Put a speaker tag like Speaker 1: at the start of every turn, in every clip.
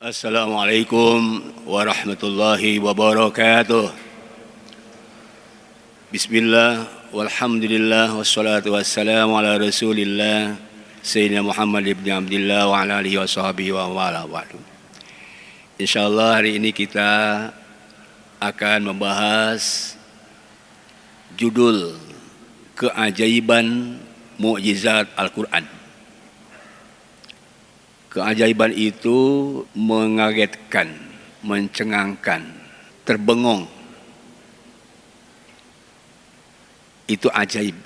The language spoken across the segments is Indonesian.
Speaker 1: Assalamualaikum warahmatullahi wabarakatuh. Bismillah, walhamdulillah, wassalatu wassalamu ala rasulillah Sayyidina Muhammad ibn Abdillah wa ala alihi wa sahbihi wa wala wa'adu. InsyaAllah hari ini kita akan membahas judul Keajaiban Mukjizat Al-Quran. Keajaiban itu mengagetkan, mencengangkan, terbengong. Itu ajaib.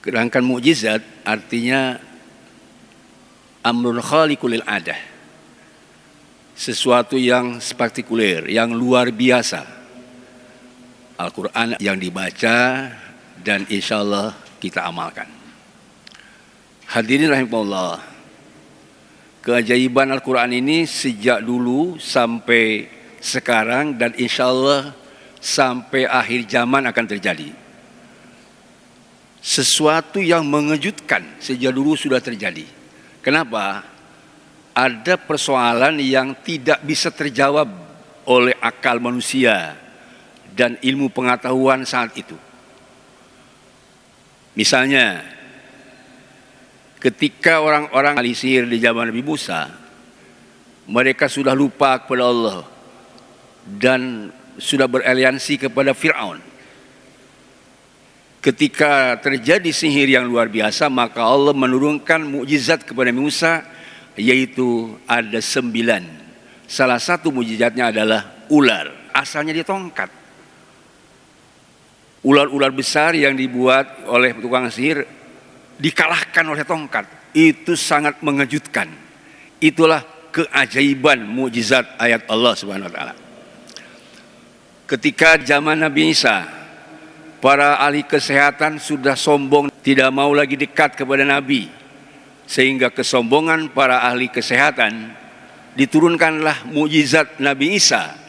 Speaker 1: Sedangkan mukjizat artinya amrun khaliqul adah. Sesuatu yang spektakuler, yang luar biasa. Al-Quran yang dibaca dan insyaAllah kita amalkan. Hadirin rahimahullah, keajaiban Al-Quran ini sejak dulu sampai sekarang dan insyaAllah sampai akhir zaman akan terjadi. Sesuatu yang mengejutkan sejak dulu sudah terjadi. Kenapa? Ada persoalan yang tidak bisa terjawab oleh akal manusia dan ilmu pengetahuan saat itu. Misalnya, ketika orang-orang ahli sihir di zaman Nabi Musa, mereka sudah lupa kepada Allah dan sudah beraliansi kepada Fir'aun. Ketika terjadi sihir yang luar biasa, maka Allah menurunkan mukjizat kepada Nabi Musa, yaitu ada 9. Salah satu mukjizatnya adalah ular, asalnya dia tongkat. Ular-ular besar yang dibuat oleh tukang sihir dikalahkan oleh tongkat. Itu sangat mengejutkan. Itulah keajaiban mukjizat ayat Allah Subhanahu wa taala. Ketika zaman Nabi Isa, para ahli kesehatan sudah sombong, tidak mau lagi dekat kepada Nabi. Sehingga kesombongan para ahli kesehatan, diturunkanlah mukjizat Nabi Isa,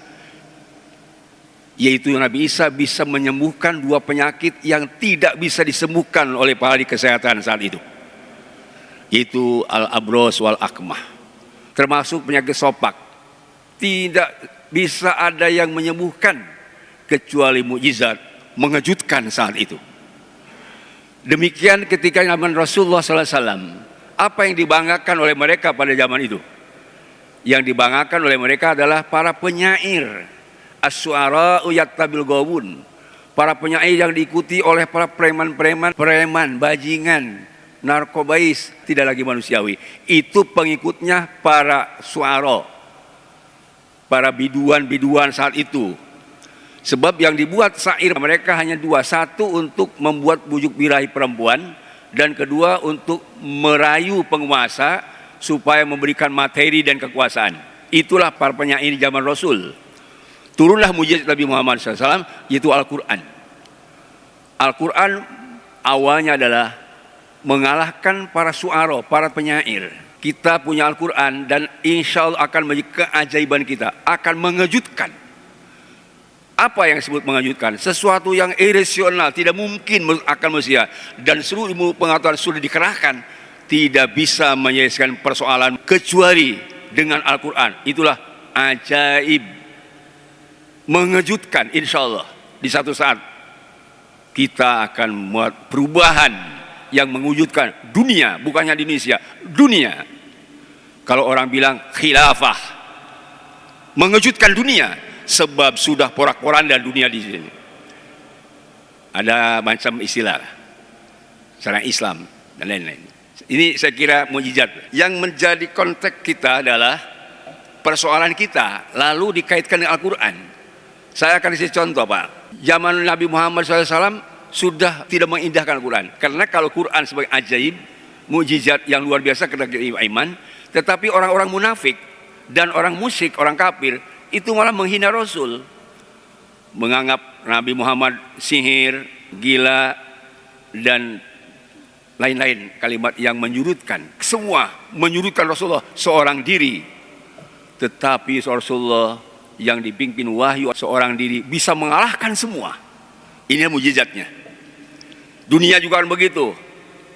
Speaker 1: yaitu Nabi Isa bisa menyembuhkan 2 penyakit yang tidak bisa disembuhkan oleh para ahli kesehatan saat itu, yaitu al-abros wal akmah, termasuk penyakit sopak. Tidak bisa ada yang menyembuhkan kecuali mukjizat mengejutkan saat itu. Demikian ketika zaman Rasulullah SAW, apa yang dibanggakan oleh mereka pada zaman itu? Yang dibanggakan oleh mereka adalah para penyair. As-su'ara'u yattabil ghawun, para penyair yang diikuti oleh para preman, bajingan, narkobais, tidak lagi manusiawi. Itu pengikutnya para suara, para biduan saat itu. Sebab yang dibuat syair mereka hanya 2. Satu untuk membuat bujuk birahi perempuan, dan kedua untuk merayu penguasa supaya memberikan materi dan kekuasaan. Itulah para penyair zaman Rasul. Turunlah mukjizat Nabi Muhammad SAW, yaitu Al-Quran. Al-Quran awalnya adalah mengalahkan para suara, para penyair. Kita punya Al-Quran dan insya Allah akan menjadi keajaiban kita, akan mengejutkan. Apa yang disebut mengejutkan? Sesuatu yang irasional, tidak mungkin akan manusia. Dan seluruh ilmu pengetahuan sudah dikerahkan, tidak bisa menyelesaikan persoalan kecuali dengan Al-Quran. Itulah ajaib. Mengejutkan, insya Allah di satu saat kita akan membuat perubahan yang mengejutkan dunia, bukannya di Indonesia, dunia. Kalau orang bilang khilafah, mengejutkan dunia, sebab sudah porak-poranda dunia di sini. Ada macam istilah secara Islam dan lain-lain. Ini saya kira mukjizat. Yang menjadi konteks kita adalah persoalan kita lalu dikaitkan dengan Al-Quran. Saya akan kasih contoh, Pak. Zaman Nabi Muhammad SAW sudah tidak mengindahkan Al-Quran. Karena kalau Quran sebagai ajaib, mukjizat yang luar biasa kita iman, tetapi orang-orang munafik dan orang musyrik, orang kafir, itu malah menghina Rasul. Menganggap Nabi Muhammad sihir, gila, dan lain-lain kalimat yang menyurutkan. Semua menyurutkan Rasulullah seorang diri. Tetapi Rasulullah yang dipimpin wahyu seorang diri bisa mengalahkan semua. Ini mukjizatnya. Dunia juga kan begitu.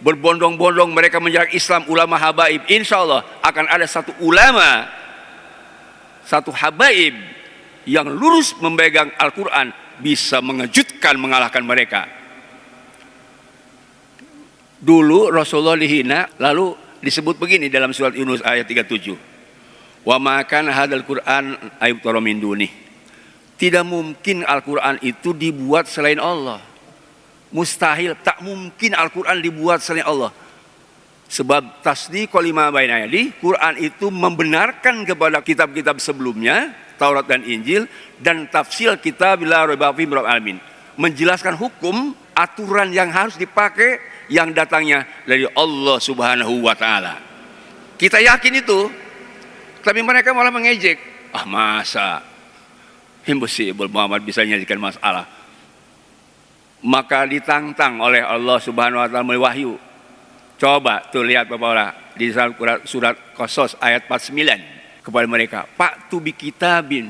Speaker 1: berbondong-bondong mereka menjalankan Islam, ulama habaib. Insya Allah akan ada satu ulama, satu habaib yang lurus memegang Al-Quran, bisa mengejutkan, mengalahkan mereka. Dulu Rasulullah dihina, lalu disebut begini dalam surat Yunus ayat 37. Wa ma kana hadzal Qur'an ayubtara min dunih. Tidak mungkin Al-Quran itu dibuat selain Allah. Mustahil, tak mungkin Al-Quran dibuat selain Allah. Sebab tasdiqul lima baina yadayhi, Quran itu membenarkan kepada kitab-kitab sebelumnya, Taurat dan Injil, dan tafsir kitab la raiba fihi min rabbil alamin. Menjelaskan hukum, aturan yang harus dipakai yang datangnya dari Allah Subhanahu wa taala. Kita yakin itu, tapi mereka malah mengejek. Ah, masa impossible Muhammad bisa menyajikan masalah. Maka ditantang oleh Allah Subhanahu wa taala melalui wahyu. Coba tuh lihat Bapak di surat Qasas ayat 49 kepada mereka, Pak tu bi kitabin,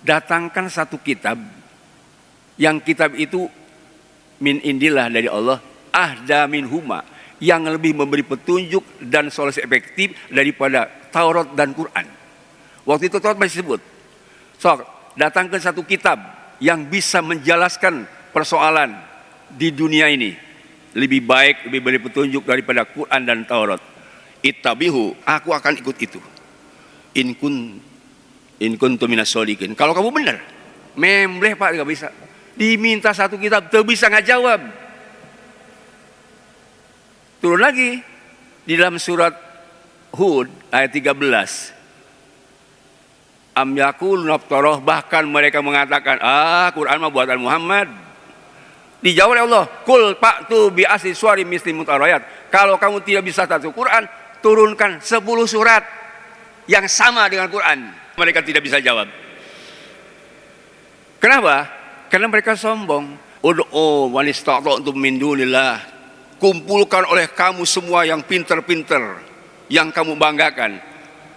Speaker 1: datangkan satu kitab yang kitab itu min indillah dari Allah, ahda min huma, yang lebih memberi petunjuk dan solusi efektif daripada Taurat dan Quran. Waktu itu Taurat masih disebut. So, datangkan satu kitab yang bisa menjelaskan persoalan di dunia ini lebih baik, lebih beri petunjuk daripada Quran dan Taurat. Ittabihu, aku akan ikut itu. In kuntum minas sholiqin. Kalau kamu benar, membleh Pak, nggak bisa. Diminta satu kitab, tidak bisa nggak jawab. Turun lagi di dalam surat Hud ayat 13. Am yaquluna iftarahu, bahkan mereka mengatakan, Quran mah buatan Muhammad. Dijawab oleh Allah, kul fa'tu bi asli suwari misli mutarayat. Kalau kamu tidak bisa satu Quran, turunkan 10 surat yang sama dengan Quran. Mereka tidak bisa jawab. Kenapa? Karena mereka sombong. Ud'u man istata'tum min dunillah. Kumpulkan oleh kamu semua yang pinter-pinter, yang kamu banggakan.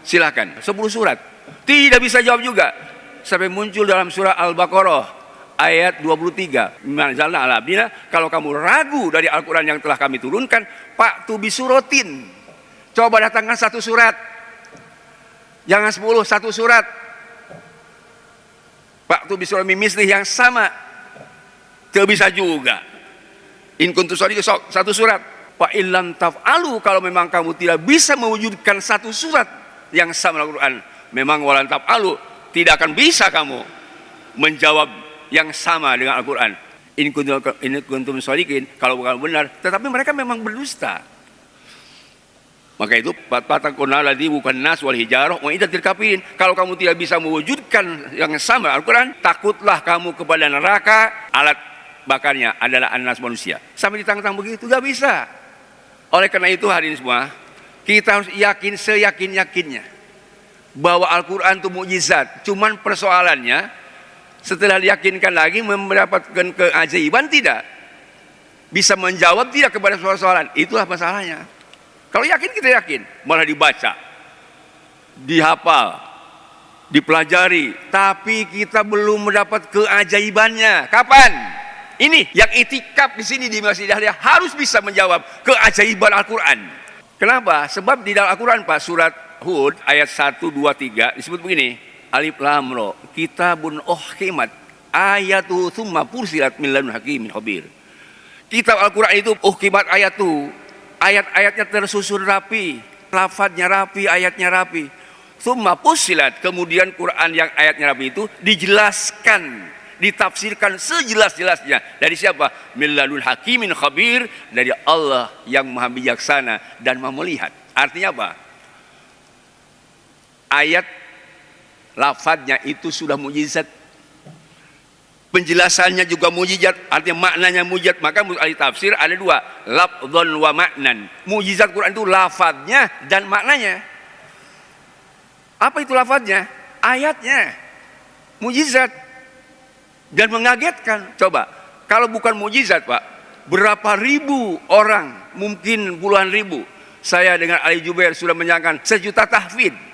Speaker 1: Silakan, 10 surat. Tidak bisa jawab juga. Sampai muncul dalam surah Al-Baqarah ayat 23. Manzalna ala abdina, kalau kamu ragu dari Al-Quran yang telah kami turunkan, fa'tu bisuratin. Coba datangkan satu surat. Jangan 10, satu surat. Fa'tu bisuratin mislih yang sama. Tidak bisa juga. In kuntum sholiqin, satu surat. Fa illam taf'alu, kalau memang kamu tidak bisa mewujudkan satu surat yang sama dengan Al-Quran, memang walan taf'alu, tidak akan bisa kamu menjawab yang sama dengan Al-Quran. In kuntum sholiqin, kalau bukan benar. Tetapi mereka memang berdusta. Maka itu fatakuna ladzi bukan nas wal hijarah wa idatil kafirin. Kalau kamu tidak bisa mewujudkan yang sama Al-Quran, takutlah kamu kepada neraka, alat bakarnya adalah anas manusia. Sampai ditantang begitu, gak bisa. Oleh karena itu hari ini semua, kita harus yakin seyakin-yakinnya bahwa Al-Quran itu mukjizat. Cuman persoalannya, setelah diyakinkan lagi, mendapatkan keajaiban tidak? Bisa menjawab tidak kepada soal-soalan? Itulah masalahnya. Kalau yakin, kita yakin. Malah dibaca, dihafal, dipelajari, tapi kita belum mendapat keajaibannya. Kapan? Ini yang itikaf di sini di Masjid Dahlia harus bisa menjawab keajaiban Al-Quran. Kenapa? Sebab di dalam Al-Quran Pak, surat Hud ayat 1, 2, 3 disebut begini. Alif lam ra, kitabun uhkimat ayatu tsumma fursilat min ladun hakimin khabir. Kitab Al-Quran itu uhkimat ayatu, ayat-ayatnya tersusun rapi, lafadznya rapi, ayatnya rapi. Tsumma fursilat, kemudian Quran yang ayatnya rapi itu dijelaskan, ditafsirkan sejelas-jelasnya. Dari siapa? Min ladun hakimin khabir, dari Allah yang maha bijaksana dan maha melihat. Artinya apa? Ayat lafadznya itu sudah mukjizat, penjelasannya juga mukjizat, artinya maknanya mukjizat. Maka ahli tafsir ada dua, lafdzon wa maknan. Mukjizat Quran itu lafadznya dan maknanya. Apa itu lafadznya? Ayatnya mukjizat dan mengagetkan. Coba, kalau bukan mukjizat Pak, berapa ribu orang, mungkin puluhan ribu. Saya dengan Ali Jubair sudah menyanyikan 1 juta tahfidz.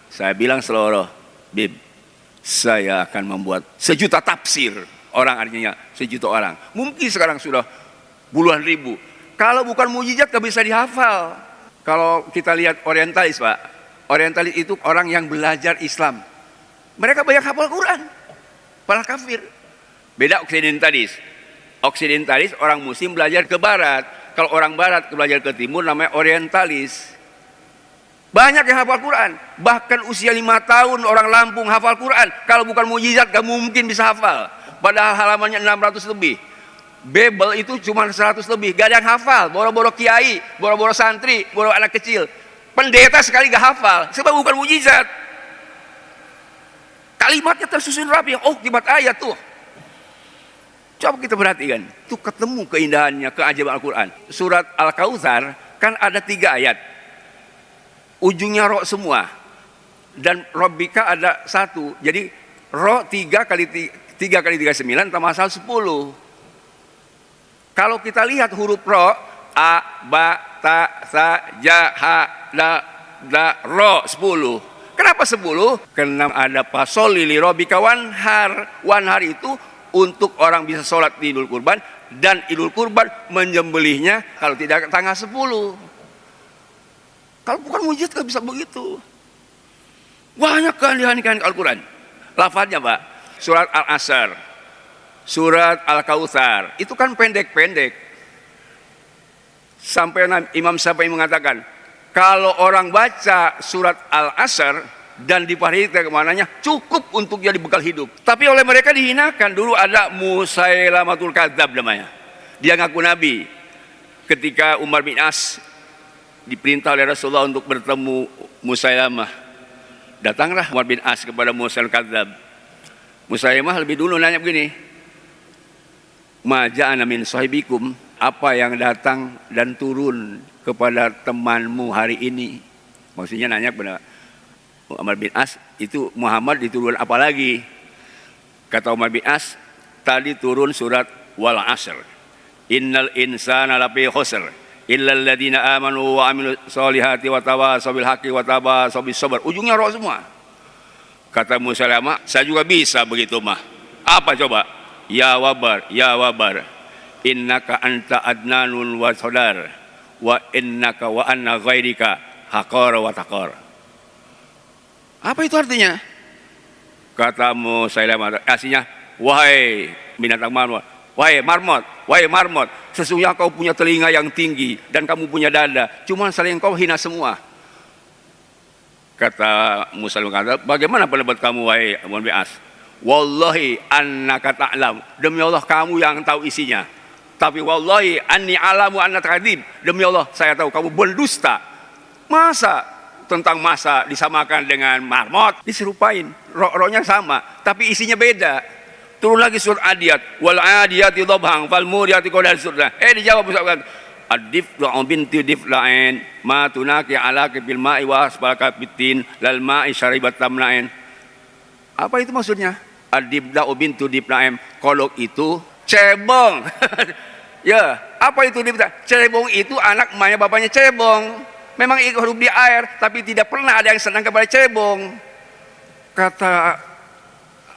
Speaker 1: Saya bilang seluruh, Bib, saya akan membuat 1 juta tafsir. Orang artinya 1 juta orang. Mungkin sekarang sudah puluhan ribu. Kalau bukan mujizat gak bisa dihafal. Kalau kita lihat orientalis, Pak, orientalis itu orang yang belajar Islam. Mereka banyak hafal Quran, para kafir. Beda oksidentalis. Oksidentalis orang muslim belajar ke barat. Kalau orang barat belajar ke timur namanya orientalis. Banyak yang hafal Quran. Bahkan usia 5 tahun orang Lampung hafal Quran. Kalau bukan mujizat gak mungkin bisa hafal. Padahal halamannya 600 lebih. Bible itu cuma 100 lebih. Gak ada yang hafal. Boro-boro kiai, boro-boro santri, boro anak kecil. Pendeta sekali gak hafal. Sebab bukan mujizat. Kalimatnya tersusun rapi. Oh, kalimat ayat tuh. Coba kita perhatikan. Itu ketemu keindahannya, keajaiban Al-Quran. Surat Al-Kautsar kan ada 3 ayat. Ujungnya ro semua. Dan Rabbika ada 1. Jadi ro 3 kali 3 kali 3 9 tambah 10. Kalau kita lihat huruf ro, a, ba, ta, sa, ja, ha, da, ro 10. Kenapa 10? Karena ada pasol lili Rabbika wanhar. Wanhar itu untuk orang bisa sholat di Idul Kurban. Dan Idul Kurban menyembelihnya kalau tidak tanggal 10. Kalau bukan mujizat gak bisa begitu. Banyak keanehan Al-Quran. Lafadznya, Pak, surat Al-Asr, surat Al-Kautsar, itu kan pendek-pendek. Sampai Imam Syafi'i mengatakan, kalau orang baca surat Al-Asr dan diperhatikan kemananya, cukup untuk jadi bekal hidup. Tapi oleh mereka dihinakan. Dulu ada Musailamatul Kadzab namanya. Dia ngaku nabi. Ketika Umar bin As diperintah oleh Rasulullah untuk bertemu Musailamah, datanglah Umar bin As kepada Musailamatul Kadzab. Musailamah lebih dulu nanya begini, ma ja'ana min sahibikum, apa yang datang dan turun kepada temanmu hari ini? Maksudnya nanya kepada Umar bin As, itu Muhammad diturun apa lagi? Kata Umar bin As, tadi turun surat Wal Asr, innal insana lafi khusr illal ladzina amanu wa amilus solihati wa tawasaw bil haqqi wa tawasaw bis sabr. Ujungnya roh semua. Kata Musailamah, saya juga bisa begitu mah. Apa coba? Ya wabar, ya wabar, innaka anta adnanun wa sadar wa innaka wa anna ghairika haqar wa taqar. Apa itu artinya? Kata Musailamah, aslinya, wahai binatang marmot, wahai marmot, sesungguhnya kau punya telinga yang tinggi dan kamu punya dada, cuma saling kau hina semua. Kata Musailamah, bagaimana pendapat kamu wahai Umar bin As? Wallahi annaka ta'lam, demi Allah kamu yang tahu isinya. Tapi wallahi anni alamu annaka kadhib, demi Allah saya tahu kamu berdusta. Masa tentang masa disamakan dengan marmot, diserupain, rohnya sama, tapi isinya beda. Turun lagi surat Adiyat, wal adiyati dhabhan fal muriyati qadar surah. Dijawab misalkan, adif wa binti diflain ma tunaki alaka bil ma'i wa asbalaka bitin lal ma'i syaribat tamlain. Apa itu maksudnya? Adif da bintu diflain, kolok itu cebong. Ya, apa itu difla? Cebong itu anak emaknya bapaknya cebong. Memang hidup di air, tapi tidak pernah ada yang senang kepada cebong. Kata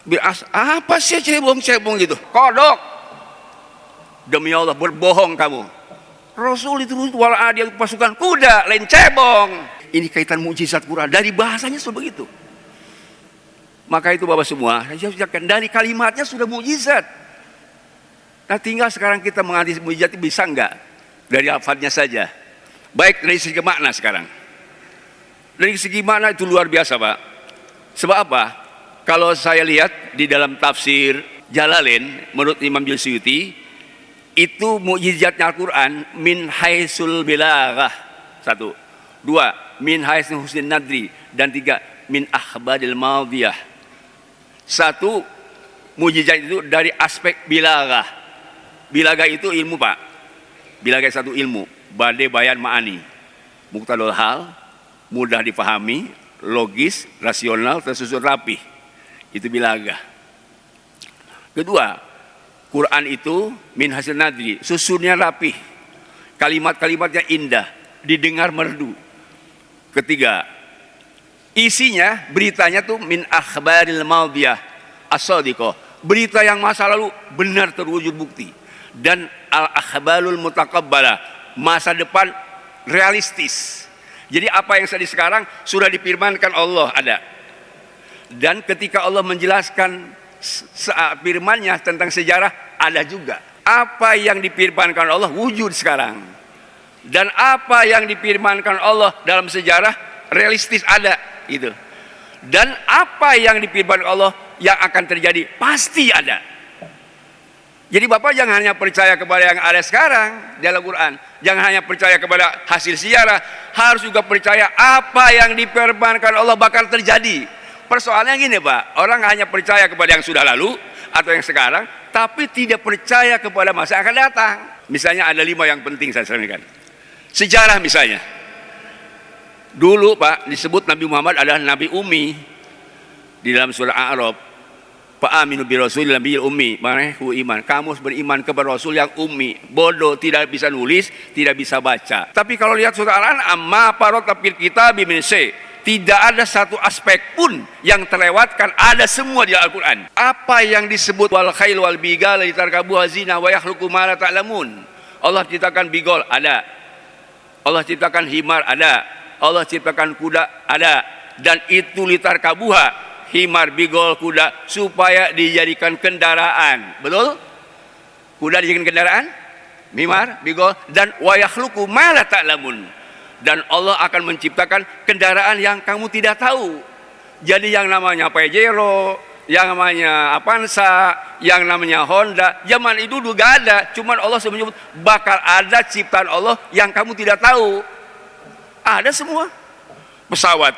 Speaker 1: Bias, apa sih cebong-cebong gitu? Kodok. Demi Allah berbohong kamu. Rasul itu wala dia pasukan kuda, lain cebong. Ini kaitan mujizat Quran. Dari bahasanya sudah begitu. Maka itu Bapak semua, dari kalimatnya sudah mujizat. Nah tinggal sekarang kita mengantisipasi mujizat bisa enggak? Dari lafadznya saja. Baik dari segi makna sekarang. Dari segi makna itu luar biasa, Pak. Sebab apa? Kalau saya lihat di dalam tafsir Jalalain menurut Imam Suyuti, itu mukjizatnya Al-Quran min haisul bilaghah. 1. 2. Min haisul husnin nadri. Dan 3. Min akhbadil madiyah. 1. Mukjizat itu dari aspek bilaghah. Bilaghah itu ilmu, Pak. Bilaghah satu ilmu. Badai bayan ma'ani, muktadul hal, mudah dipahami, logis, rasional, tersusun rapi. Itu bilaghah. Kedua, Quran itu min hasil nadri, susunnya rapi, kalimat-kalimatnya indah, didengar merdu. Ketiga, isinya, beritanya tuh min akhbaril madiyah as-sadiqah, berita yang masa lalu benar terwujud bukti. Dan al-akhbalul mutaqabbalah, masa depan realistis. Jadi apa yang sedih sekarang sudah difirmankan Allah ada. Dan ketika Allah menjelaskan firman-Nya tentang sejarah ada juga. Apa yang difirmankan Allah wujud sekarang. Dan apa yang difirmankan Allah dalam sejarah realistis ada gitu. Dan apa yang difirmankan Allah yang akan terjadi pasti ada. Jadi Bapak jangan hanya percaya kepada yang ada sekarang dalam Quran. Jangan hanya percaya kepada hasil sejarah. Harus juga percaya apa yang difirmankan Allah bakal terjadi. Persoalannya gini Pak, orang hanya percaya kepada yang sudah lalu atau yang sekarang, tapi tidak percaya kepada masa yang akan datang. Misalnya ada 5 yang penting saya sampaikan. Sejarah misalnya. Dulu Pak disebut Nabi Muhammad adalah Nabi Ummi. Di dalam surah A'raf, Fa'aminu bi rasulil nabiyil ummi, ku iman. Kamu beriman kepada Rasul yang ummi, bodoh, tidak bisa nulis, tidak bisa baca. Tapi kalau lihat surah Al-An'am, ma farata fil kitabi min syai', tidak ada satu aspek pun yang terlewatkan, ada semua di Al-Quran. Apa yang disebut wal khail wal bigal litarkabuha zina wa yakhluqu ma la ta'lamun. Allah ciptakan bigol, ada. Allah ciptakan himar, ada. Allah ciptakan kuda, ada. Dan itu litarkabuha, himar, bigol, kuda, supaya dijadikan kendaraan. Betul? Kuda dijadikan kendaraan, himar, bigol, dan wa yakhluqu ma la ta'lamun. Dan Allah akan menciptakan kendaraan yang kamu tidak tahu. Jadi yang namanya Pajero, yang namanya Avanza, yang namanya Honda, zaman itu dulu gak ada. Cuman Allah sudah menyebut bakal ada ciptaan Allah yang kamu tidak tahu. Ada semua. Pesawat.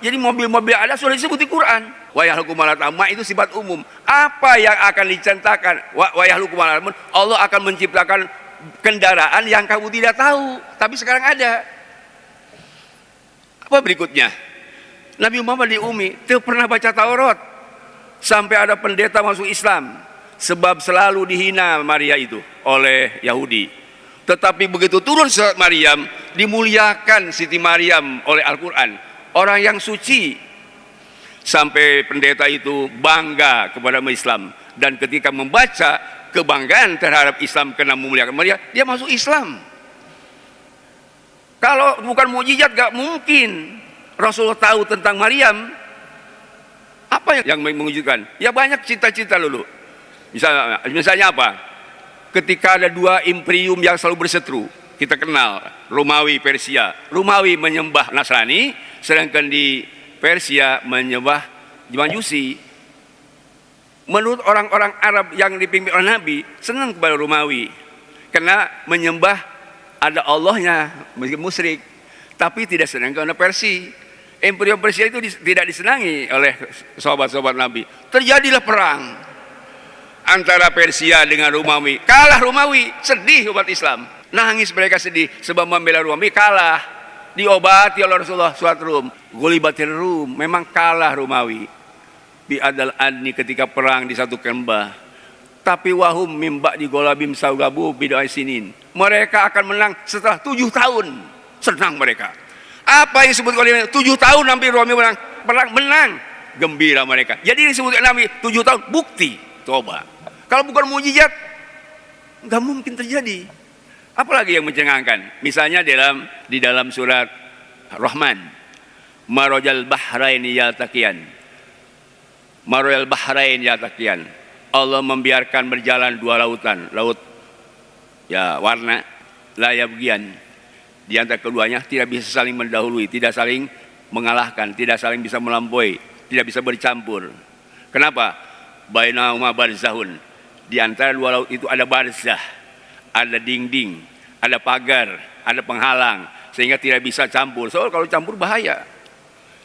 Speaker 1: Jadi mobil-mobil ada sudah disebut di Quran. Wa yakhluqu ma la ta'lamun itu sifat umum. Apa yang akan diceritakan? Wa yakhluqu ma la ta'lamun, Allah akan menciptakan kendaraan yang kamu tidak tahu, tapi sekarang ada. Apa berikutnya? Nabi Muhammad di Umi tidak pernah baca Taurat sampai ada pendeta masuk Islam, sebab selalu dihina Maria itu oleh Yahudi. Tetapi begitu turun surat Maryam, dimuliakan Siti Maryam oleh Al-Quran, orang yang suci, sampai pendeta itu bangga kepada Islam. Dan ketika membaca kebanggaan terhadap Islam karena memuliakan Maria, dia masuk Islam. Kalau bukan mukjizat gak mungkin Rasulullah tahu tentang Maryam. Apa yang mengejutkan? Ya banyak cita-cita dulu. Misalnya apa? Ketika ada 2 imperium yang selalu berseteru, kita kenal Romawi, Persia. Romawi menyembah Nasrani, sedangkan di Persia menyembah Majusi. Menurut orang-orang Arab yang dipimpin oleh Nabi, senang kepada Romawi karena menyembah ada Allahnya, meskipun musyrik, tapi tidak senang kepada Persia. Imperium Persia itu tidak disenangi oleh sahabat-sahabat Nabi. Terjadilah perang antara Persia dengan Romawi. Kalah Romawi, sedih umat Islam. Nangis mereka sedih sebab membela Romawi, kalah. Diobati oleh Rasulullah surat Rum. Gulibatir Rum, memang kalah Romawi. Bi adal adni ketika perang di satu lembah. Tapi wahum mimba di golabim saugabu bid'ai sinin. Mereka akan menang setelah 7 tahun. Senang mereka. Apa yang disebut oleh 7 tahun hampir Romawi menang. Perang menang. Gembira mereka. Jadi disebut Nabi 7 tahun bukti. Coba. Kalau bukan mujizat, nggak mungkin terjadi. Apalagi yang mencengangkan? Misalnya di dalam surat Rahman. Marojal bahraini yaltaqiyan. Marojal bahrain yaltaqiyan. Allah membiarkan berjalan 2 lautan, laut ya warna layabgian, di antara keduanya tidak bisa saling mendahului, tidak saling mengalahkan, tidak saling bisa melampaui, tidak bisa bercampur. Kenapa? Bainahuma barzahun, di antara 2 laut itu ada barzah, ada dinding, ada pagar, ada penghalang, sehingga tidak bisa campur. Soal kalau campur bahaya.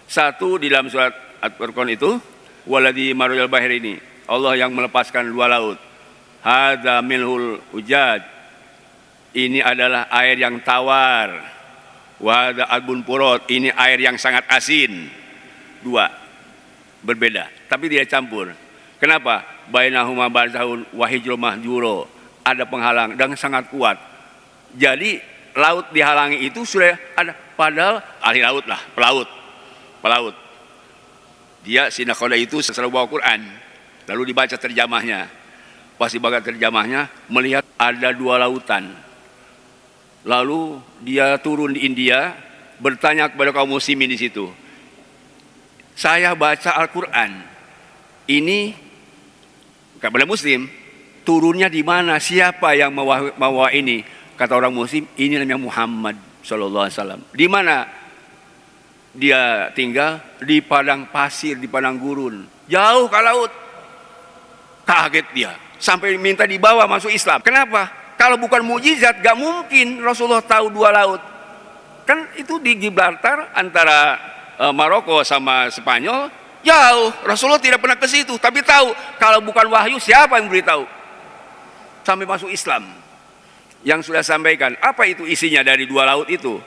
Speaker 1: Satu di dalam surat At-Furqan itu, waladhi marujal bahir ini, Allah yang melepaskan 2 laut. Hadza milhul ujad. Ini adalah air yang tawar. Wa hadza adbun purot. Ini air yang sangat asin. 2 berbeda, tapi tidak campur. Kenapa? Bainahuma barzahun wa hijrun mahjuro. Ada penghalang dan sangat kuat. Jadi laut dihalangi itu sudah ada. Padahal ahli laut lah, pelaut. Dia si nakhoda itu selalu bawa Quran. Lalu dibaca terjemahnya. Pas dibaca terjemahnya, melihat ada 2 lautan. Lalu dia turun di India, bertanya kepada kaum muslimin di situ, saya baca Al-Quran, ini kepada muslim, turunnya di mana? Siapa yang membawa ini? Kata orang muslim, ini namanya Muhammad Sallallahu Alaihi Wasallam. Di mana dia tinggal? Di padang pasir, di padang gurun, jauh ke laut. Kaget dia, sampai minta dibawa masuk Islam. Kenapa? Kalau bukan mukjizat, gak mungkin Rasulullah tahu dua laut. Kan itu di Gibraltar antara Maroko sama Spanyol, jauh. Rasulullah tidak pernah ke situ, tapi tahu. Kalau bukan wahyu, siapa yang beritahu? Sampai masuk Islam. Yang sudah sampaikan, apa itu isinya dari dua laut itu?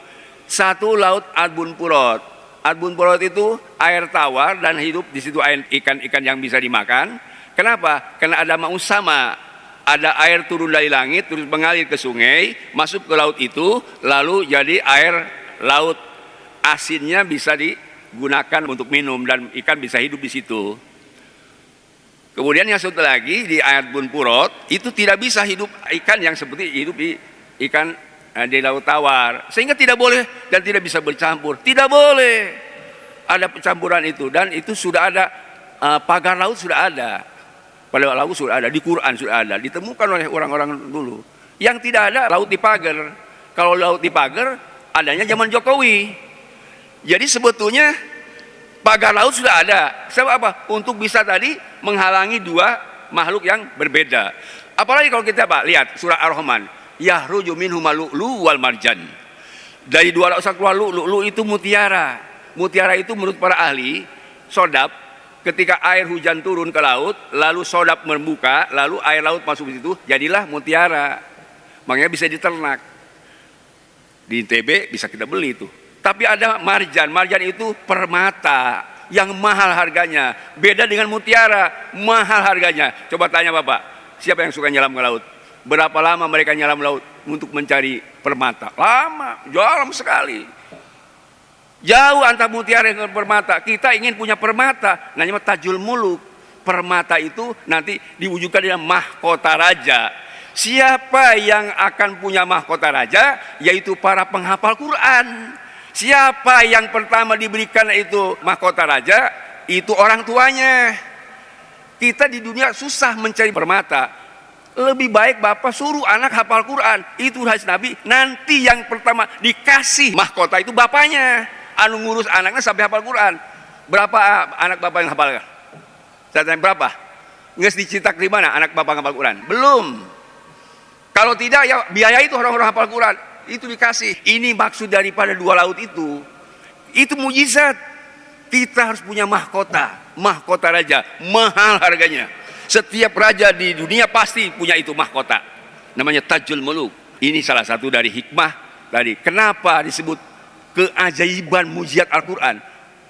Speaker 1: Satu laut Adbun Purot. Adbun Purot itu air tawar dan hidup di situ ikan-ikan yang bisa dimakan. Kenapa? Karena ada ma'us sama. Ada air turun dari langit, terus mengalir ke sungai, masuk ke laut itu, lalu jadi air laut. Asinnya bisa digunakan untuk minum dan ikan bisa hidup di situ. Kemudian yang satu lagi di Adbun Purot itu tidak bisa hidup ikan yang seperti hidup di ikan di laut tawar, sehingga tidak boleh dan tidak bisa bercampur. Tidak boleh ada pencampuran itu, dan itu sudah ada pagar laut sudah ada. Pada laut sudah ada, di Quran sudah ada, ditemukan oleh orang-orang dulu. Yang tidak ada laut dipagar. Kalau laut dipagar adanya zaman Jokowi. Jadi sebetulnya pagar laut sudah ada. Sebab apa? Untuk bisa tadi menghalangi dua makhluk yang berbeda. Apalagi kalau kita lihat surah Ar-Rahman, yahruju minhumal lu'lu wal marjan. Dari dua laut keluar lu'lu itu mutiara. Mutiara itu menurut para ahli sodap. Ketika air hujan turun ke laut, lalu sodap membuka, lalu air laut masuk di situ, jadilah mutiara. Makanya bisa diternak. Di NTB bisa kita beli itu. Tapi ada marjan. Marjan itu permata yang mahal harganya. Beda dengan mutiara, mahal harganya. Coba tanya Bapak, siapa yang suka nyelam ke laut? Berapa lama mereka nyelam laut untuk mencari permata? Lama, jauh sekali. Jauh antara mutiara dengan permata. Kita ingin punya permata, namanya Tajul Muluk. Permata itu nanti diwujudkan dengan mahkota raja. Siapa yang akan punya mahkota raja? Yaitu para penghafal Quran. Siapa yang pertama diberikan itu mahkota raja? Itu orang tuanya. Kita di dunia susah mencari permata. Lebih baik Bapak suruh anak hafal Quran. Itu hadis Nabi. Nanti yang pertama dikasih mahkota itu bapaknya. Anu ngurus anaknya sampai hafal Quran. Berapa anak Bapak yang hafal? Saya tanya berapa? Nges dicetak di mana anak Bapak hafal Quran? Belum. Kalau tidak ya biaya itu orang-orang hafal Quran. Itu dikasih. Ini maksud daripada dua laut itu. Itu mujizat. Kita harus punya mahkota. Mahkota raja. Mahal harganya. Setiap raja di dunia pasti punya itu mahkota. Namanya Tajul Muluk. Ini salah satu dari hikmah tadi. Kenapa disebut keajaiban mujizat Al-Quran?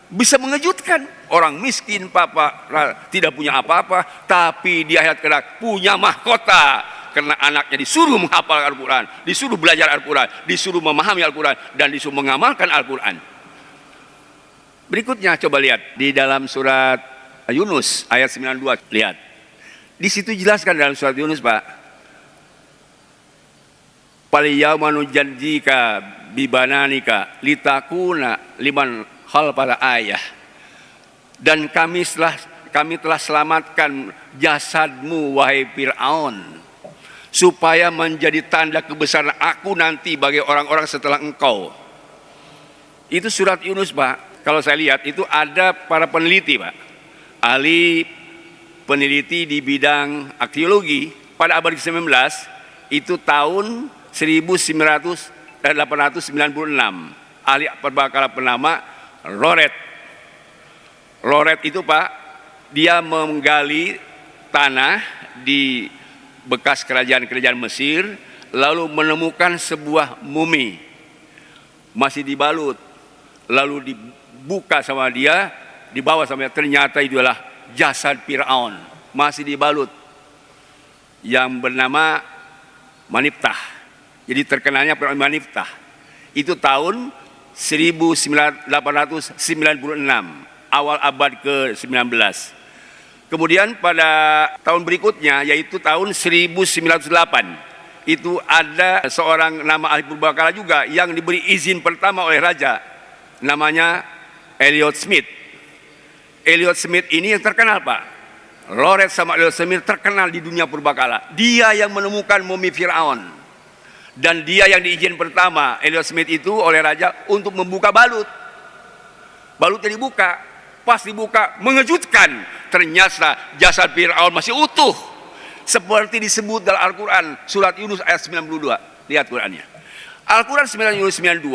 Speaker 1: Bisa mengejutkan. Orang miskin papa tidak punya apa-apa, tapi di akhirat kelak punya mahkota. Karena anaknya disuruh menghafal Al-Quran, disuruh belajar Al-Quran, disuruh memahami Al-Quran, dan disuruh mengamalkan Al-Quran. Berikutnya coba lihat di dalam surat Yunus ayat 92. Lihat. Di situ jelaskan dalam surat Yunus, Pak. Paliyawma nujadzika bibananika litakuna liman hal pada ayah. Dan kami telah selamatkan jasadmu wahai Fir'aun, supaya menjadi tanda kebesaran aku nanti bagi orang-orang setelah engkau. Itu surat Yunus, Pak. Kalau saya lihat itu ada para peneliti, Pak, ahli peneliti di bidang arkeologi pada abad ke-19, itu tahun 1896. Ahli perbakalan bernama Loret itu, Pak, dia menggali tanah di bekas kerajaan-kerajaan Mesir, lalu menemukan sebuah mumi masih dibalut, lalu dibuka sama dia, dibawa sama dia, ternyata itu adalah jasad Fir'aun masih dibalut, yang bernama Maniftah. Jadi terkenalnya Fir'aun Maniftah. Itu tahun 1896, awal abad ke-19. Kemudian pada tahun berikutnya, yaitu tahun 1908, itu ada seorang nama ahli purbakala juga yang diberi izin pertama oleh raja, namanya Elliot Smith. Elliot Smith ini yang terkenal, Pak. Loret sama Elliot Smith terkenal di dunia purbakala. Dia yang menemukan mumi Firaun. Dan dia yang diizin pertama, Elliot Smith itu, oleh raja untuk membuka balut. Balutnya dibuka. Pas dibuka, mengejutkan. Ternyata jasad Firaun masih utuh. Seperti disebut dalam Al-Quran, surat Yunus ayat 92. Lihat Qurannya. Al-Quran Yunus 92,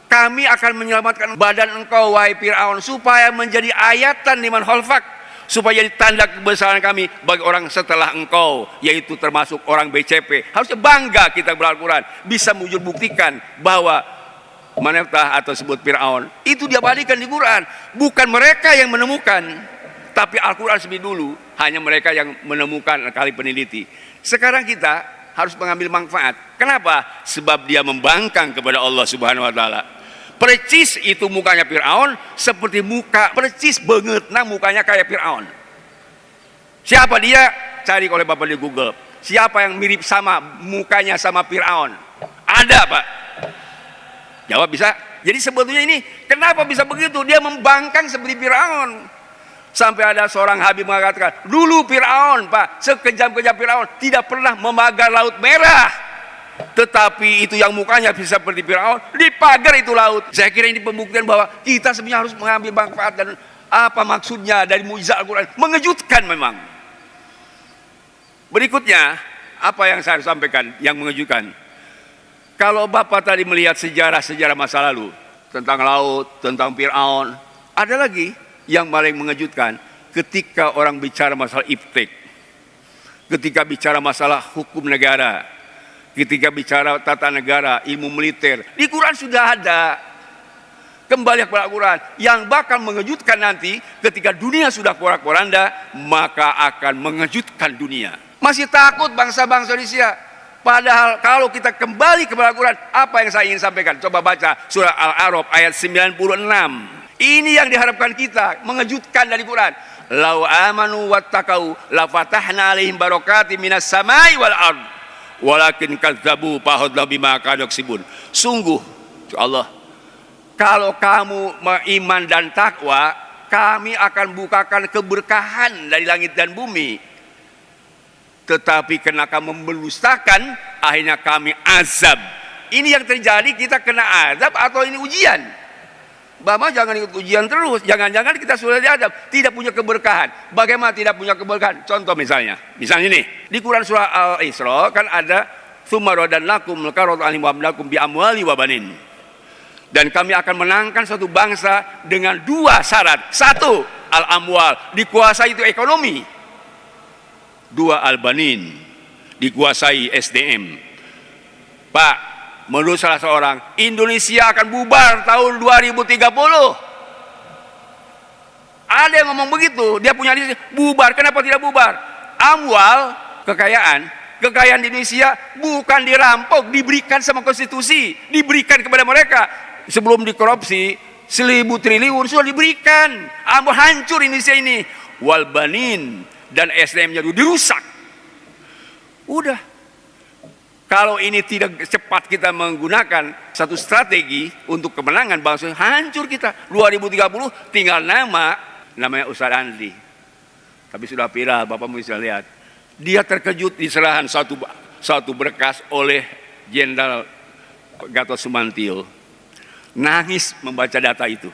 Speaker 1: kami akan menyelamatkan badan engkau, wahai Firaun, supaya menjadi ayatan liman khalfak, supaya jadi tanda kebesaran kami bagi orang setelah engkau, yaitu termasuk orang BCP. Harusnya bangga kita Al-Quran bisa mewujud buktikan bahwa Maneftah atau sebut Firaun itu diabadikan di Quran. Bukan mereka yang menemukan, tapi Al-Quran lebih dulu hanya mereka yang menemukan kali peneliti. Sekarang kita harus mengambil manfaat. Kenapa? Sebab dia membangkang kepada Allah Subhanahu wa taala. Percis itu mukanya Firaun, seperti muka percis banget, nah mukanya kayak Firaun. Siapa dia? Cari oleh Bapak di Google. Siapa yang mirip sama mukanya sama Firaun? Ada, Pak. Jawab bisa. Jadi sebetulnya ini kenapa bisa begitu? Dia membangkang seperti Firaun. Sampai ada seorang Habib mengatakan, dulu Firaun, Pak, sekejam-kejam Firaun tidak pernah memagar Laut Merah. Tetapi itu yang mukanya bisa seperti Firaun, dipagar itu laut. Saya kira ini pembuktian bahwa kita sebenarnya harus mengambil manfaat. Dan apa maksudnya dari mukjizat Al-Quran? Mengejutkan memang. Berikutnya, apa yang saya sampaikan yang mengejutkan. Kalau Bapak tadi melihat sejarah-sejarah masa lalu tentang laut, tentang Firaun, ada lagi yang paling mengejutkan ketika orang bicara masalah iptek, ketika bicara masalah hukum negara, ketika bicara tata negara, ilmu militer, di Quran sudah ada. Kembali kepada Al-Quran, yang bakal mengejutkan nanti ketika dunia sudah porak-poranda, maka akan mengejutkan dunia. Masih takut bangsa-bangsa Indonesia. Padahal kalau kita kembali kepada Al-Quran, apa yang saya ingin sampaikan? Coba baca surah Al-A'raf ayat 96. Ini yang diharapkan kita, mengejutkan dari Quran. Lau amanu wattaqau la fatahna alaihim barakatim minas samai wal ard. Walakin kadzabu fahadzabu bima kanu yaksibun. Sungguh Allah, kalau kamu beriman dan takwa, kami akan bukakan keberkahan dari langit dan bumi. Tetapi karena kamu mendustakan, akhirnya kami azab. Ini yang terjadi, kita kena azab atau ini ujian? Bapak jangan ikut ujian terus. Jangan-jangan kita sudah diadab, tidak punya keberkahan. Bagaimana tidak punya keberkahan? Contoh misalnya ini di Quran surah Al-Isra kan ada tsumma radadnakum lakaratu alim wabnakum bi amwali wa banin. Dan kami akan menangkan suatu bangsa dengan dua syarat. Satu, al-amwal, dikuasai itu ekonomi. Dua, al-banin, dikuasai SDM. Pak, menurut salah seorang, Indonesia akan bubar tahun 2030. Ada yang ngomong begitu, dia punya bubar. Kenapa tidak bubar? Amwal, kekayaan di Indonesia bukan dirampok, diberikan sama konstitusi, diberikan kepada mereka. Sebelum dikorupsi 1.000 triliun sudah diberikan. Amwal hancur Indonesia ini. Wal banin, dan SDM-nya dirusak. Udah. Kalau ini tidak cepat kita menggunakan satu strategi untuk kemenangan bangsa, hancur kita. 2030 tinggal namanya Ustaz Andri. Tapi sudah viral, Bapak bisa lihat. Dia terkejut diserahkan satu berkas oleh Jenderal Gatot Subroto. Nangis membaca data itu.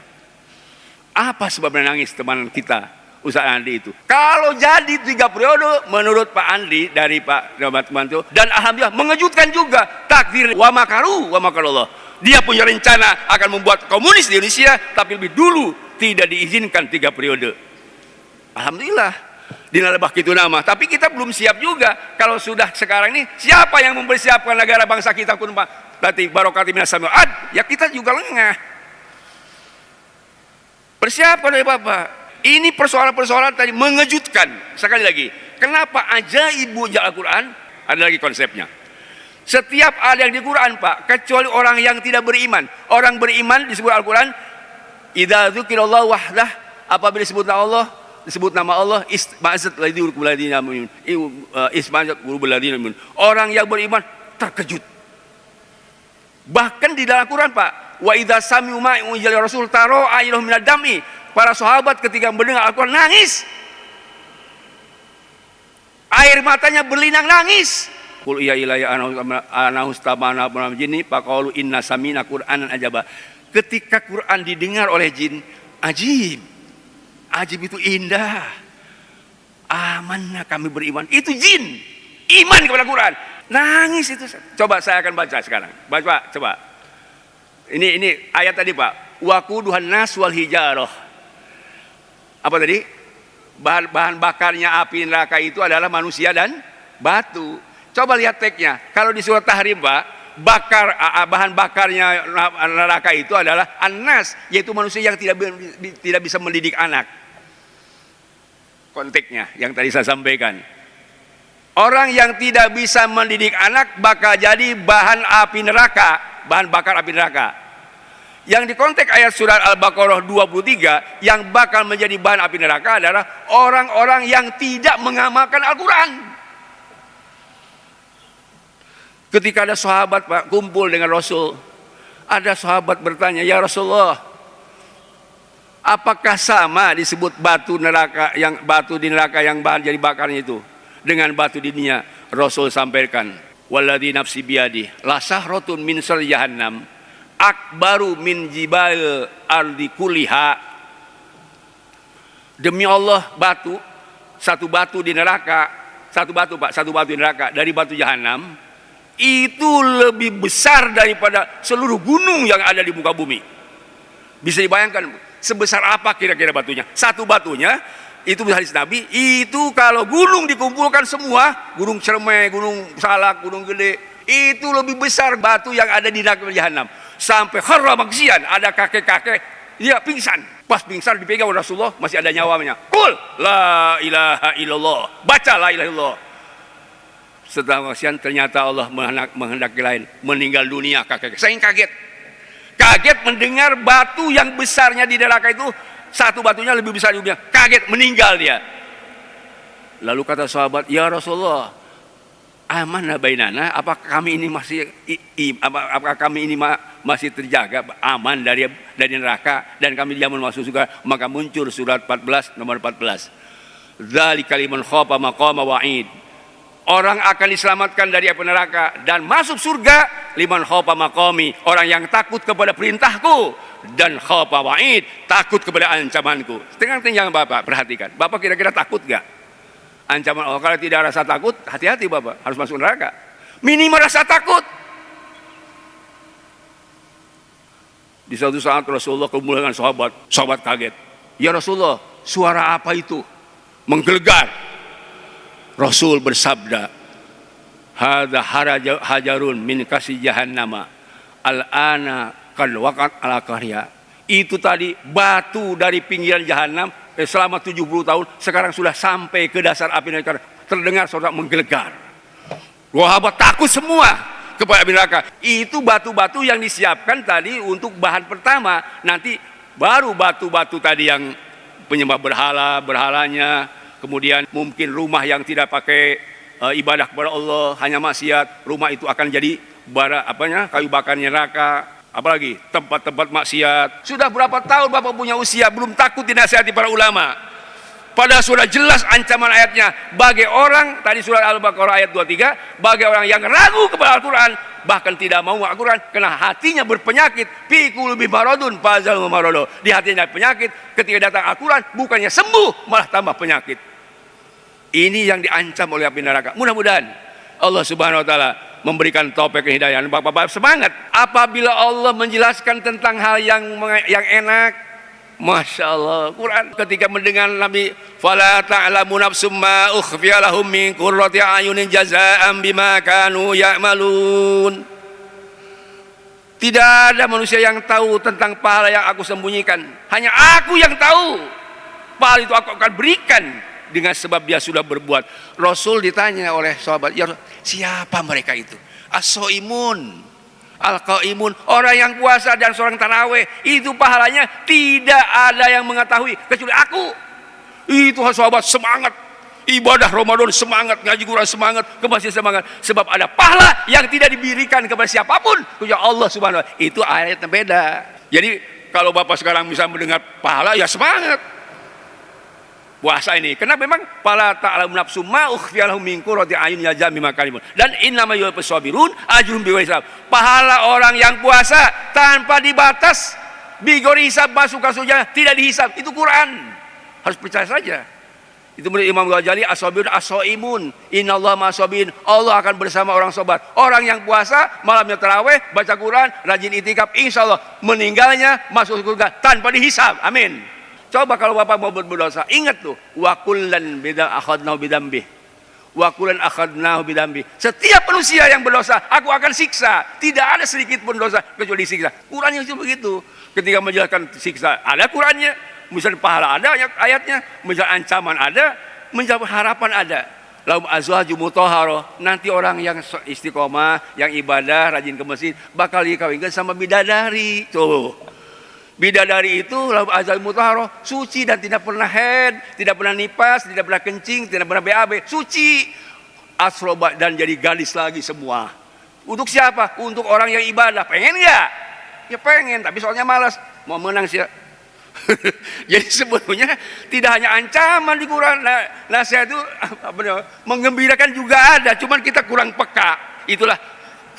Speaker 1: Apa sebabnya nangis teman kita Ustaz Andi itu? Kalau jadi 3 periode menurut Pak Andi dari Pak Gatot Subroto, dan alhamdulillah mengejutkan juga, takdir wa makaru wa makarullah. Dia punya rencana akan membuat komunis di Indonesia, tapi lebih dulu tidak diizinkan 3 periode. Alhamdulillah dinalebah itu nama, tapi kita belum siap juga. Kalau sudah sekarang ini, siapa yang mempersiapkan negara bangsa kita kun Pak? Berarti barokati minas samil ad, ya kita juga lengah. Persiapkan oleh Bapak. Ini persoalan-persoalan tadi mengejutkan. Sekali lagi, kenapa ajaib mujizat Al-Quran? Ada lagi konsepnya. Setiap ada yang di Quran, Pak, kecuali orang yang tidak beriman. Orang beriman disebut Al-Quran, idza dzukirallahu wahdah, apabila disebut Allah, disebut nama Allah, isma'azat qulubul ladzina yu'minun. Isma'azat qulubul ladzina yu'minun. Orang yang beriman terkejut. Bahkan di dalam Quran, Pak, wa idza sami'u ma unzila rasul taro ayyuhum minad dami. Para sahabat ketika mendengar Al-Quran nangis. Air matanya berlinang nangis. Qul iya ilayya anahustamana binal jinni faqalu inna samina qur'anan ajaba. Ketika Quran didengar oleh jin, ajib. Ajib itu indah. Amanah kami beriman. Itu jin. Iman kepada Quran. Nangis itu. Coba saya akan baca sekarang. Baca, coba. Ini ayat tadi, Pak. Waquduhan nas wal hijarah. Apa tadi? Bahan bakarnya api neraka itu adalah manusia dan batu. Coba lihat teksnya. Kalau di surat Tahrim, Pak, bahan bakarnya neraka itu adalah an-nas, yaitu manusia yang tidak bisa mendidik anak. Konteksnya yang tadi saya sampaikan. Orang yang tidak bisa mendidik anak bakal jadi bahan api neraka, bahan bakar api neraka. Yang di konteks ayat surat Al-Baqarah 23 yang bakal menjadi bahan api neraka adalah orang-orang yang tidak mengamalkan Al-Quran. Ketika ada sahabat, Pak, kumpul dengan Rasul, ada sahabat bertanya, ya Rasulullah, apakah sama disebut batu di neraka yang bahan jadi bakarnya itu dengan batu di dunia? Rasul sampaikan, walladzi nafsi biyadi la sahratun min sar jahannam akbaru min jibal ardi kuliha. Demi Allah, satu batu di neraka dari batu jahanam itu lebih besar daripada seluruh gunung yang ada di muka bumi. Bisa dibayangkan sebesar apa kira-kira batunya? Satu batunya itu hadis Nabi, itu kalau gunung dikumpulkan semua, gunung Cermai, gunung Salak, gunung Gede, itu lebih besar batu yang ada di neraka jahanam. Sampai kharra maghsiyan, ada kakek-kakek dia pingsan. Pas pingsan dipegang oleh Rasulullah, masih ada nyawanya. Qul la ilaha illallah. Baca la ilaha illallah. Setelah maghsiyan ternyata Allah menghendaki lain, meninggal dunia kakek. Saya kaget. Kaget mendengar batu yang besarnya di neraka itu, satu batunya lebih besar dari dunia. Kaget, meninggal dia. Lalu kata sahabat, ya Rasulullah, amanah bainana, apakah kami ini masih terjaga aman dari neraka dan kami dijamin masuk surga? Maka muncul surat 14 nomor 14. Dzalika liman khafa maqama wa'id. Orang akan diselamatkan dari api neraka dan masuk surga liman khafa maqami, orang yang takut kepada perintahku, dan khafa wa'id, takut kepada ancamanku. Jangan Bapak perhatikan. Bapak kira-kira takut gak ancaman Allah? Kalau tidak rasa takut, hati-hati Bapak, harus masuk neraka. Minimal rasa takut. Di suatu saat Rasulullah kumpul dengan sahabat kaget. Ya Rasulullah, suara apa itu? Menggelegar. Rasul bersabda, hadza hajarun min kasih jahannama al-ana qad waqat ala qarya. Itu tadi batu dari pinggiran jahanam selama 70 tahun sekarang sudah sampai ke dasar api neraka. Terdengar saudara menggelegar. Sahabat takut semua kepada api neraka. Itu batu-batu yang disiapkan tadi untuk bahan pertama. Nanti baru batu-batu tadi yang penyembah berhalanya. Kemudian mungkin rumah yang tidak pakai ibadah kepada Allah, hanya maksiat, rumah itu akan jadi kayu bakar neraka. Apalagi tempat-tempat maksiat. Sudah berapa tahun Bapak punya usia belum takut dinasihati para ulama? Padahal sudah jelas ancaman ayatnya. Bagi orang, tadi surat Al-Baqarah ayat 23, bagi orang yang ragu kepada Al-Quran, bahkan tidak mau Al-Quran, karena hatinya berpenyakit, fi qulubi maradun fazal marado. Di hatinya penyakit, ketika datang Al-Quran, bukannya sembuh, malah tambah penyakit. Ini yang diancam oleh api neraka. Mudah-mudahan Allah Subhanahu wa taala memberikan taufik hidayah. Bapak-bapak semangat. Apabila Allah menjelaskan tentang hal yang enak, Masya Allah, Quran ketika mendengar Nabi, fala ta'lamu nafsum ma ukhfiya lahum min qurrati ayunin jazaa'an bima kanu ya'malun. Tidak ada manusia yang tahu tentang pahala yang aku sembunyikan. Hanya aku yang tahu. Pahala itu aku akan berikan dengan sebab dia sudah berbuat. Rasul ditanya oleh sahabat, ya siapa mereka itu? As-soimun, al-qaimun, orang yang puasa dan seorang tarawih, itu pahalanya tidak ada yang mengetahui kecuali aku. Itu sahabat semangat. Ibadah Ramadan semangat, ngaji Quran semangat, ke masjid semangat. Sebab ada pahala yang tidak diberikan kepada siapapun kecuali Allah Subhanahu wa taala. Itu ayatnya beda. Jadi kalau Bapak sekarang bisa mendengar pahala, ya semangat puasa ini. Karena memang pala ta'lamu nafsum ma ukhfiya lahum min qurrati ayun jazaa bima karimun. Dan innama yuwaffas sabirun ajruhum bighairi hisab. Pahala orang yang puasa tanpa dibatas, bighairi hisab, masuk ke surga tidak dihisab. Itu Quran. Harus percaya saja. Itu menurut Imam Ghazali, as-sabir as-shaimun, innallaha ma'as-sabirin. Allah akan bersama orang sabar. Orang yang puasa, malamnya tarawih, baca Quran, rajin itikaf, insyaallah meninggalnya masuk surga tanpa dihisab. Amin. Coba kalau Bapak mau berdosa, ingat tuh, wa kullan bida akhadnahu bidambi. Wa kullan akhadnahu bidambi. Setiap manusia yang berdosa, aku akan siksa. Tidak ada sedikit pun dosa kecuali siksa. Qurannya itu begitu. Ketika menjelaskan siksa, ada Qurannya. Misal pahala ada ayatnya, misal ancaman ada, misal harapan ada. Lahum azwajum mutahharah, nanti orang yang istiqomah, yang ibadah, rajin ke masjid bakal dikawinkan sama bidadari. Tuh. Bidadari itu lahum azwajum mutahharah, suci dan tidak pernah haid, tidak pernah nipas, tidak pernah kencing, tidak pernah BAB, suci. Asroba dan jadi gadis lagi semua. Untuk siapa? Untuk orang yang ibadah. Pengen enggak? Ya pengen, tapi soalnya malas. Mau menang sih. Jadi sebetulnya tidak hanya ancaman di Quran, nasihat itu menggembirakan juga ada, cuman kita kurang peka. Itulah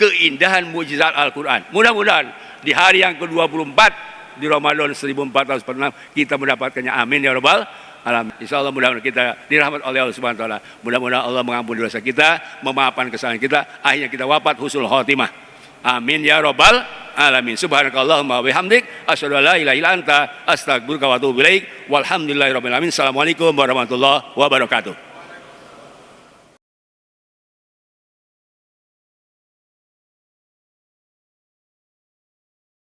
Speaker 1: keindahan mukjizat Al-Quran. Mudah-mudahan di hari yang ke-24 di Ramadan 1446 kita mendapatkannya. Amin ya rabbal alamin. Insyaallah mudah-mudahan kita dirahmat oleh Allah Subhanahu wa taala. Mudah-mudahan Allah mengampuni dosa kita, memaafkan kesalahan kita, akhirnya kita wafat husnul khotimah. Amin ya rabbal alamin. Subhanakallahumma wa bihamdik asyhadu an la ilaha illa anta astaghfiruka wa atubu ilaik. Walhamdulillahirabbil alamin. Assalamualaikum warahmatullahi wabarakatuh.